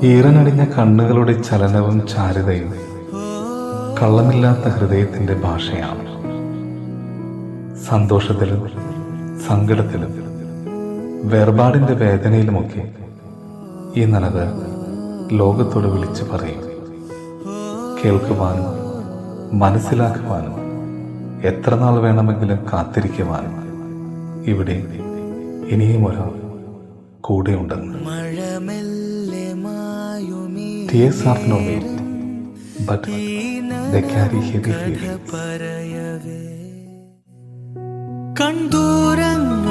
ഈറനടിഞ്ഞ കണ്ണുകളുടെ ചലനവും ചാരുതയും കള്ളമില്ലാത്ത ഹൃദയത്തിന്റെ ഭാഷയാണ്. സന്തോഷത്തിലും സങ്കടത്തിലും വേർപാടിന്റെ വേദനയിലുമൊക്കെ ഈ നനവ് ലോകത്തോട് വിളിച്ചു പറയും. കേൾക്കുവാനും മനസ്സിലാക്കുവാനും എത്ര നാൾ വേണമെങ്കിലും കാത്തിരിക്കുവാനും ഇവിടെ ഇനിയും ഒരാൾ കൂടെയുണ്ടെന്ന്. Tears have no weight, but they carry heavy feelings. കണ്ടൂരങ്ങൾ